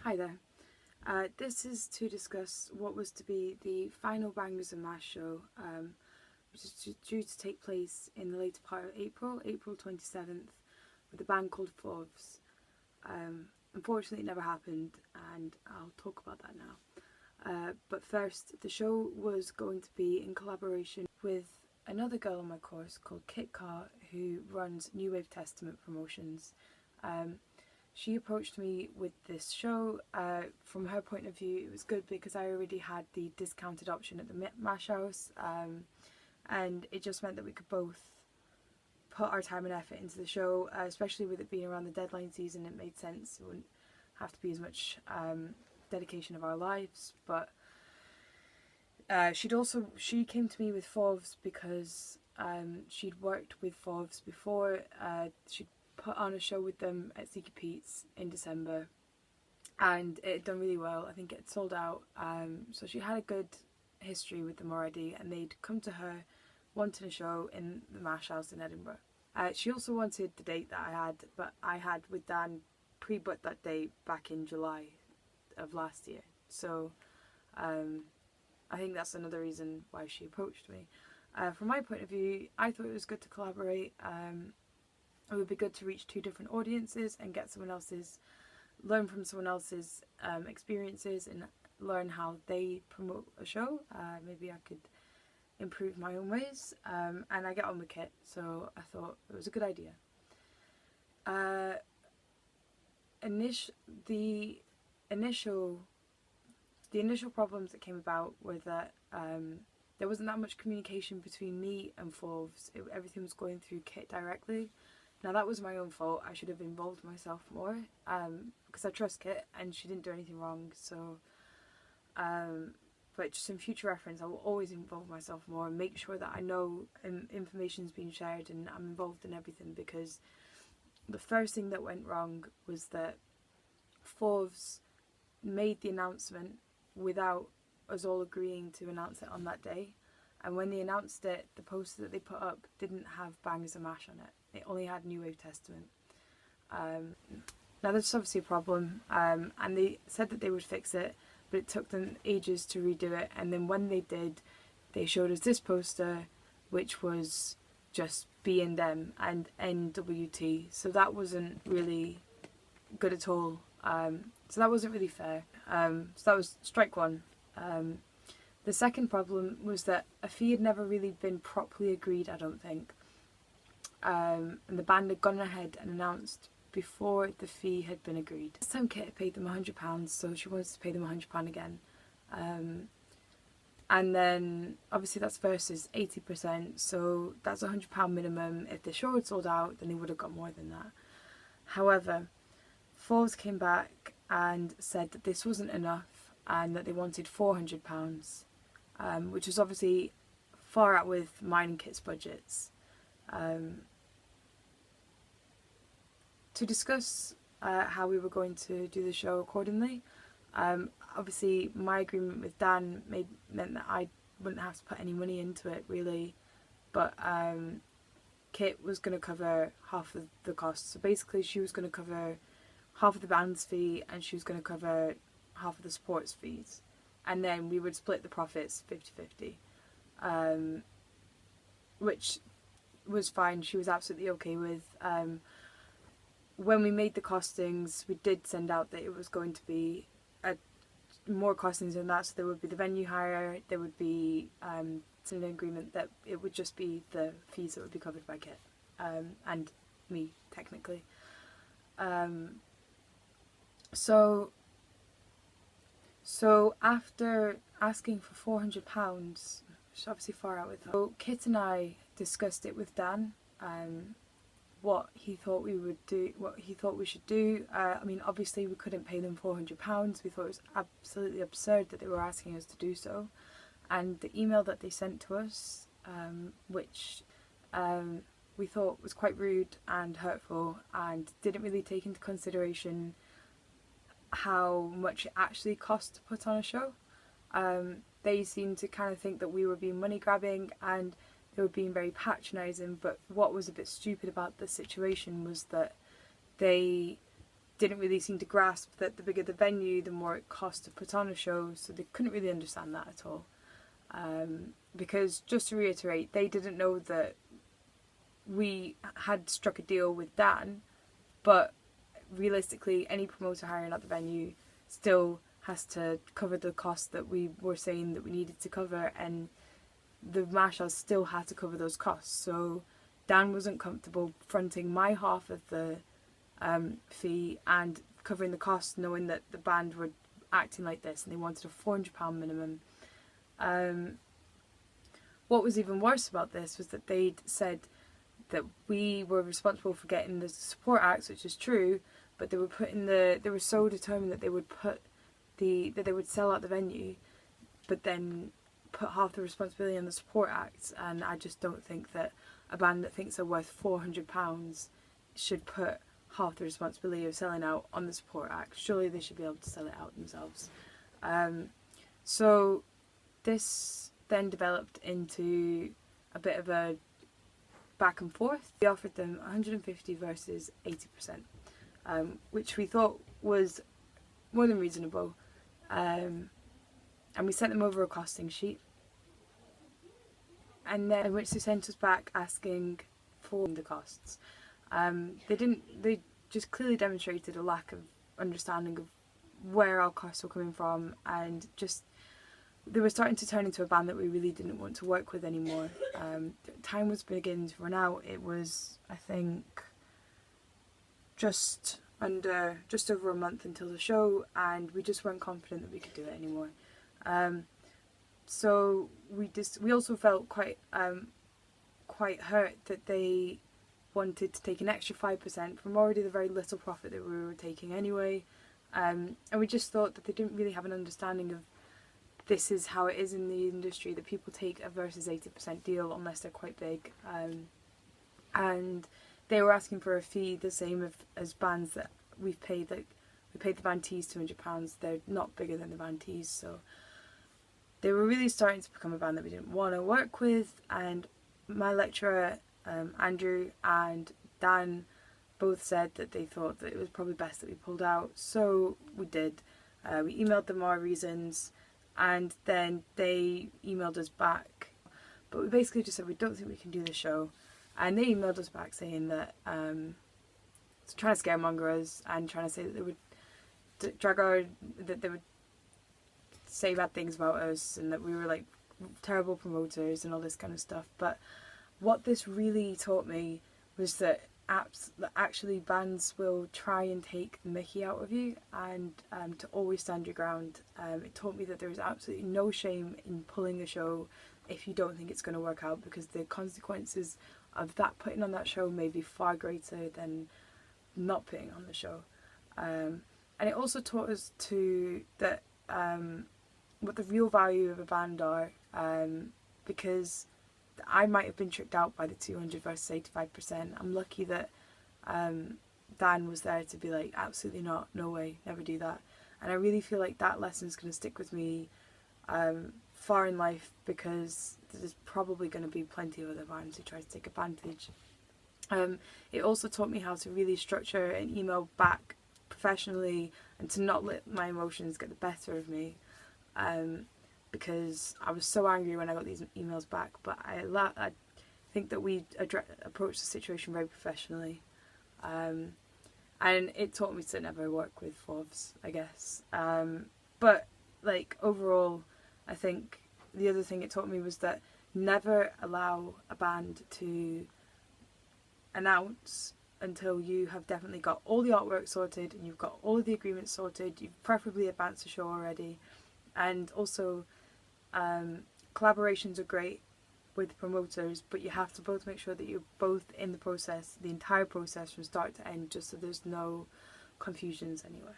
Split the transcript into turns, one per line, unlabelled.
Hi there. This is to discuss what was to be the final Bangers and Mash show, which is due to take place in the later part of April 27th, with a band called Fauves. Unfortunately, it never happened, and I'll talk about that now. But first, the show was going to be in collaboration with another girl on my course called Kit Carr, who runs New Wave Testament Promotions. She approached me with this show. From her point of view, it was good because I already had the discounted option at the Mash House, and it just meant that we could both put our time and effort into the show, especially with it being around the deadline season. It made sense. It wouldn't have to be as much dedication of our lives. But she came to me with Fauves because she'd worked with Fauves before. She'd put on a show with them at Seeky Pete's in December, and it had done really well. I think it had sold out, so she had a good history with them already, and they'd come to her wanting a show in the Mash House in Edinburgh. She also wanted the date that I had with Dan pre-booked that date back in July of last year, so I think that's another reason why she approached me. From my point of view, I thought it was good to collaborate. It would be good to reach two different audiences and get learn from someone else's experiences and learn how they promote a show. Maybe I could improve my own ways, and I get on with Kit, so I thought it was a good idea. The initial problems that came about were that there wasn't that much communication between me and Fauves. Everything was going through Kit directly. Now that was my own fault. I should have involved myself more, because I trust Kit and she didn't do anything wrong. So, but just in future reference, I will always involve myself more and make sure that I know information's being shared and I'm involved in everything. Because the first thing that went wrong was that Fauves made the announcement without us all agreeing to announce it on that day. And when they announced it, the poster that they put up didn't have Bangers and Mash on it. It only had New Wave Testament. Now there's obviously a problem, and they said that they would fix it, but it took them ages to redo it. And then when they did, they showed us this poster, which was just B&M and NWT. So that wasn't really good at all. So that wasn't really fair. So that was strike one. The second problem was that a fee had never really been properly agreed, I don't think. And the band had gone ahead and announced before the fee had been agreed. This time Kit had paid them £100, so she wanted to pay them £100 again. And then obviously that's versus 80%, so that's £100 minimum. If the show had sold out, then they would have got more than that. However, Fauves came back and said that this wasn't enough and that they wanted £400, which was obviously far out with mine and Kit's budgets. To discuss how we were going to do the show accordingly, obviously my agreement with Dan meant that I wouldn't have to put any money into it really, but Kit was going to cover half of the costs. So basically she was going to cover half of the band's fee and she was going to cover half of the support's fees, and then we would split the profits 50-50, which was fine. She was absolutely okay with. When we made the costings, we did send out that it was going to be more costings than that. So there would be the venue hire, there would be an agreement that it would just be the fees that would be covered by Kit and me technically. So after asking for £400, which is obviously far out with her, so Kit and I discussed it with Dan, what he thought we should do. I mean, obviously we couldn't pay them £400. We thought it was absolutely absurd that they were asking us to do so. And the email that they sent to us, which we thought was quite rude and hurtful and didn't really take into consideration how much it actually costs to put on a show. They seemed to kind of think that we were being money grabbing and they were being very patronising, but what was a bit stupid about the situation was that they didn't really seem to grasp that the bigger the venue, the more it cost to put on a show, so they couldn't really understand that at all. Because, just to reiterate, they didn't know that we had struck a deal with Dan, but realistically any promoter hiring at the venue still has to cover the costs that we were saying that we needed to cover, and the Marshals still had to cover those costs. So Dan wasn't comfortable fronting my half of the fee and covering the costs, knowing that the band were acting like this and they wanted a £400 minimum. What was even worse about this was that they'd said that we were responsible for getting the support acts, which is true, but they were so determined that they would sell out the venue, but then put half the responsibility on the support acts. And I just don't think that a band that thinks they're worth £400 should put half the responsibility of selling out on the support act. Surely they should be able to sell it out themselves. So this then developed into a bit of a back and forth. We offered them 150 versus 80%, which we thought was more than reasonable. And we sent them over a costing sheet, and then which they sent us back asking for the costs. They just clearly demonstrated a lack of understanding of where our costs were coming from, and just they were starting to turn into a band that we really didn't want to work with anymore. Time was beginning to run out. It was, I think, just over a month until the show, and we just weren't confident that we could do it anymore. So we also felt quite hurt that they wanted to take an extra 5% from already the very little profit that we were taking anyway, and we just thought that they didn't really have an understanding of this is how it is in the industry, that people take a versus 80% deal unless they're quite big, and they were asking for a fee the same as bands that we've paid. Like, we paid the Band T's £200. They're not bigger than the Band T's, so they were really starting to become a band that we didn't want to work with. And my lecturer, Andrew, and Dan both said that they thought that it was probably best that we pulled out, so we did. We emailed them our reasons, and then they emailed us back, but we basically just said we don't think we can do the show, and they emailed us back saying that trying to scaremonger us and trying to say that they would that they would say bad things about us and that we were like terrible promoters and all this kind of stuff. But what this really taught me was that actually bands will try and take the mickey out of you, and to always stand your ground. It taught me that there is absolutely no shame in pulling a show if you don't think it's going to work out, because the consequences of that putting on that show may be far greater than not putting on the show. And it also taught us that what the real value of a band are, because I might have been tricked out by the 200 versus 85%. I'm lucky that Dan was there to be like, absolutely not, no way, never do that. And I really feel like that lesson is going to stick with me far in life, because there's probably going to be plenty of other bands who try to take advantage. It also taught me how to really structure an email back professionally and to not let my emotions get the better of me, because I was so angry when I got these emails back. But I think that we approached the situation very professionally, and it taught me to never work with Fauves, I guess. But like overall, I think the other thing it taught me was that never allow a band to announce until you have definitely got all the artwork sorted and you've got all of the agreements sorted. You've preferably advanced the show already. And also, collaborations are great with promoters, but you have to both make sure that you're both in the process, the entire process from start to end, just so there's no confusions anywhere.